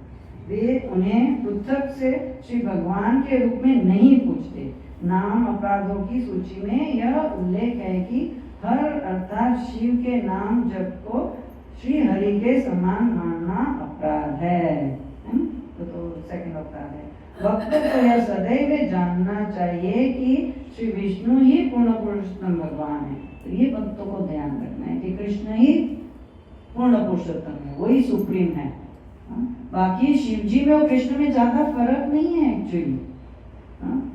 वे उन्हें पृथक से श्री भगवान के रूप में नहीं पूछते। नाम अपराधों की सूची में यह उल्लेख है कि हर अर्थात शिव के नाम जप को श्री हरि के समान मानना अपराध है। तो सेकंड अपराध है। भक्त को यह सदैव जानना चाहिए कि श्री विष्णु ही पूर्ण पुरुषोत्तम भगवान है। तो ये भक्तों को ध्यान रखना है कि कृष्ण ही पूर्ण पुरुषोत्तम है, वही सुप्रीम है। बाकी शिव जी में और कृष्ण में ज्यादा फर्क नहीं है एक्चुअली।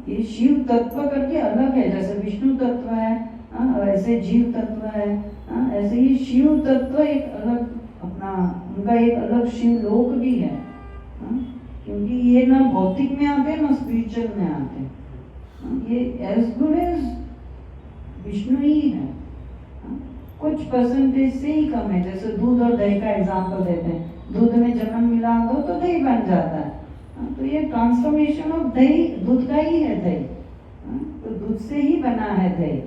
ये शिव तत्व करके अलग है, जैसे विष्णु तत्व है, ऐसे जीव तत्व है, ऐसे ही शिव तत्व एक अलग अपना, उनका एक अलग शिव लोक भी है। क्योंकि ये ना भौतिक में आते ना स्पिरिचुअल में आते, ये एज गुड एज विष्णु ही है। कुछ परसेंटेज से ही कम है, जैसे दूध और दही का एग्जांपल देते हैं। दूध में जमन मिला दो तो दही बन जाता है। तो ये ट्रांसफॉर्मेशन ऑफ दही, दूध का ही है दही, तो दूध से ही बना है दही।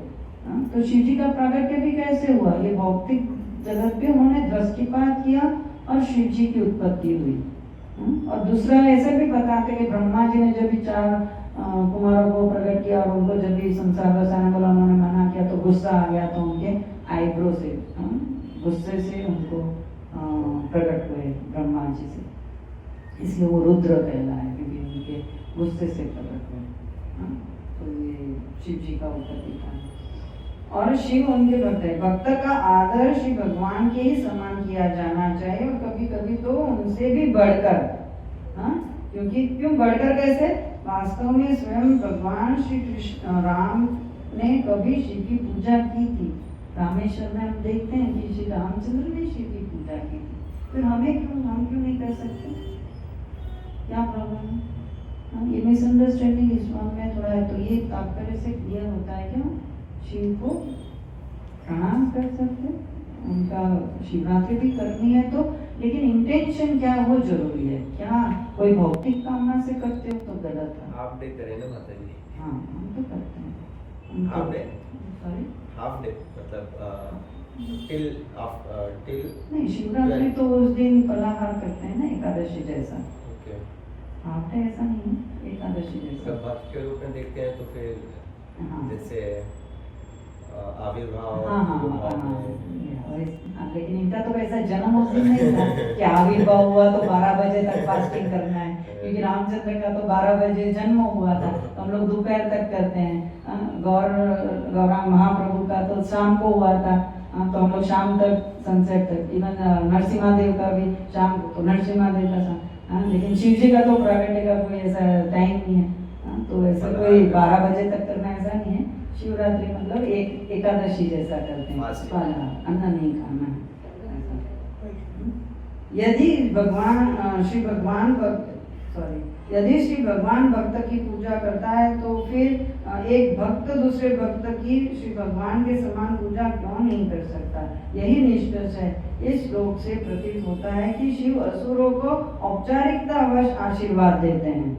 तो शिव जी का प्रागट्य भी कैसे हुआ? ये भौतिक जगत पे उन्होंने दृष्टिपात किया और शिव जी की उत्पत्ति हुई। और दूसरा ऐसे भी बताते कि ब्रह्मा जी ने जब भी 4 कुमारों को प्रकट किया और उनको जब भी संसार बसाने वाला उन्होंने मना किया तो गुस्सा आ गया, तो उनके आईब्रो से, गुस्से से उनको प्रकट हुए ब्रह्मा जी से, इसलिए वो रुद्र कहलाए, क्योंकि उनके गुस्से से प्रकट हुए। तो ये शिव जी का उत्पत्ति था। और शिव उनके भक्त है। भक्त का आदर श्री भगवान के ही समान किया जाना चाहिए, और कभी कभी तो उनसे भी बढ़कर। क्योंकि क्यों बढ़कर? कैसे? वास्तव में स्वयं भगवान श्री कृष्ण राम ने कभी शिव की पूजा की थी। रामेश्वर में हम देखते हैं कि श्री रामचंद्र ने शिव की पूजा की थी। फिर हम क्यों नहीं कर सकते? क्या प्रॉब्लम है? ये मिसअंडरस्टैंडिंग इस वन में थोड़ा है, तो ये तात्पर्य से क्लियर होता है। क्यों? शिव को प्रणाम कर सकते, उनका शिवरात्रि भी करनी है तो, लेकिन इंटेंशन क्या वो जरूरी है। क्या कोई भौतिक कामना से करते हो तो गलत है। हाफ डे करें ना माता जी? हाँ, हम तो करते हैं। Half day? Sorry, half day मतलब टिल नहीं, शिवरात्रि तो उस दिन फलाहार करते हैं ना, एकादशी जैसा। ओके, हाफ डे ऐसा नहीं है, एकादशी जैसा। भक्त के रूप में देखते हैं तो फिर जैसे आविर्भाव, लेकिन इनका तो ऐसा जन्म उस दिन नहीं था कि आविर्भाव हुआ तो 12 बजे तक फास्टिंग करना है, क्योंकि रामचंद्र का तो 12 बजे जन्म हुआ था, तो हम लोग दोपहर तक करते हैं। गौरांग महाप्रभु का तो शाम को हुआ था, तो हम लोग शाम तक, सनसेट तक। इवन नरसिम्हा देव का भी शाम को, तो नरसिम्हा देव का लेकिन शिव जी का तो प्रागट्य का कोई ऐसा टाइम नहीं है। तो ऐसा कोई 12 बजे तक करना ऐसा नहीं है। शिवरात्रि मतलब एक एकादशी जैसा करते हैं, अन्न नहीं खाना है। यदि श्री भगवान भक्त की पूजा करता है तो फिर एक भक्त दूसरे भक्त की श्री भगवान के समान पूजा क्यों नहीं कर सकता? यही निष्कर्ष है। इस श्लोक से प्रतीत होता है कि शिव असुरों को औपचारिकता अवश्य आशीर्वाद देते हैं।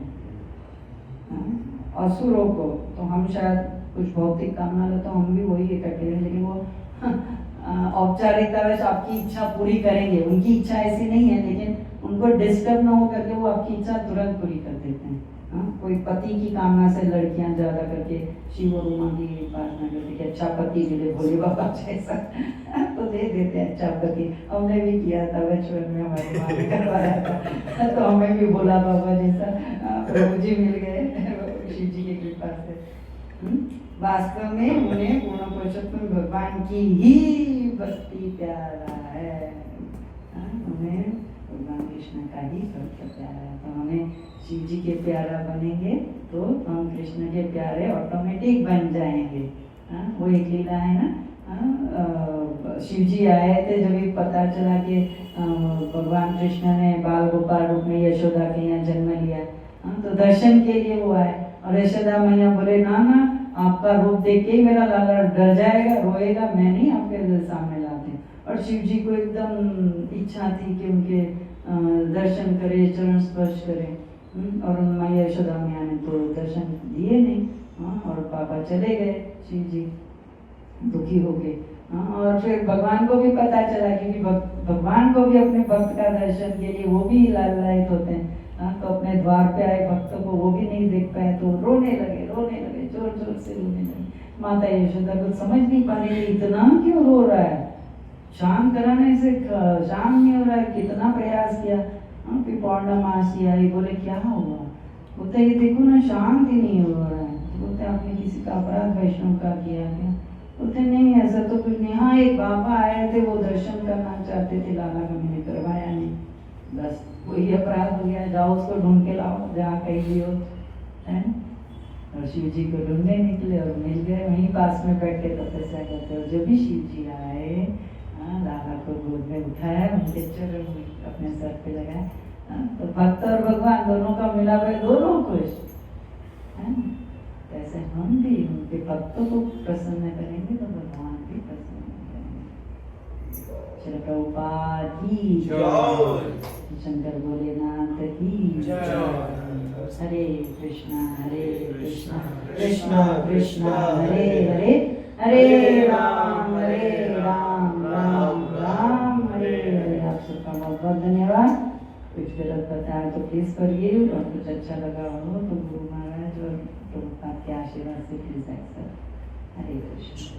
असुरों को तो हम शायद कुछ भौतिक कामना ले तो हम भी वही इकट्ठे हैं, लेकिन वो औपचारिकता वैसे आपकी इच्छा पूरी करेंगे। उनकी इच्छा ऐसी नहीं है, लेकिन उनको डिस्टर्ब ना हो करके वो आपकी इच्छा तुरंत पूरी कर देते हैं। कोई पति की कामना से लड़कियां ज्यादा करके शिव और उमा की प्रार्थना करती कि अच्छा पति मिले भोले बाबा जैसा तो दे देते हैं अच्छा पति। हमने भी किया था बचपन में, हमारी माँ ने करवाया था तो हमें भी भोला बाबा जैसा प्रभु जी मिल गए शिव जी की कृपा से। वास्तव में उन्हें पूर्ण पुरुषोत्तम भगवान की ही भक्ति प्यारा है, उन्हें भगवान कृष्ण का ही भक्त प्यारा है। तो हमें शिव जी के प्यारा बनेंगे तो हम कृष्ण के प्यारे ऑटोमेटिक बन जाएंगे। वो एक लीला है ना, शिव जी आए थे जब भी पता चला कि भगवान कृष्ण ने बाल गोपाल रूप में यशोदा के यहाँ जन्म लिया, तो दर्शन के लिए वो आए और यशोदा मैया बोले ना ना आपका रूप देख के ही मेरा लाला डर जाएगा, रोएगा, मैं नहीं आपके सामने लाती। और शिव जी को एकदम इच्छा थी कि उनके दर्शन करे, चरण स्पर्श करे, और मैया यशोदा मैया ने तो दर्शन दिए नहीं। और पापा चले गए शिव जी दुखी हो गए। और फिर भगवान को भी पता चला क्योंकि भगवान को भी अपने भक्त का दर्शन के लिए वो भी लालायित होते हैं। तो अपने द्वार पे आए भक्त को वो भी नहीं देख पाए तो रोने लगे जोर जोर से रोने लगे। माता यशोदा को समझ नहीं पा रही इतना क्यों रो रहा है, शांत कराने से शांत नहीं हो रहा है, कितना प्रयास किया। फिर पौर्णमासी आई, बोले क्या हुआ, बोलते ये देखो ना शांत ही नहीं हो रहा है। बोलते आपने किसी का अपराध वैष्णव का किया क्या, बोलते नहीं ऐसा तो कुछ नहीं। हाँ एक बाबा आए थे वो दर्शन करना चाहते थे, लाला का मैंने करवाया नहीं, बस वही अपराध हो गया, जाओ उसको ढूंढ के लाओ जहाँ कहीं भी हो, है। और शिव जी को ढूंढने निकले और मिल गए, वहीं पास में बैठ के तपस्या करते। और जब भी शिव जी आए लाला को गोद में उठाया, उनके चरण अपने सर पे लगाए, तो भक्त और भगवान दोनों का मिलाप है, दोनों खुश है। ऐसे हम भी उनके भक्तों को प्रसन्न करेंगे तो भगवान भी प्रसन्न करेंगे। श्री प्रभुपाद की जय, शंकर भोलेनाथ की जय। हरे कृष्णा कृष्णा कृष्णा हरे हरे, हरे राम राम राम हरे हरे। आप सबका बहुत बहुत धन्यवाद। कुछ गलत बताया तो प्लीज करिए, और कुछ अच्छा लगा हो तो गुरु महाराज और प्रभुपाद के आशीर्वाद से प्लीज एक्सेप्ट। हरे कृष्ण।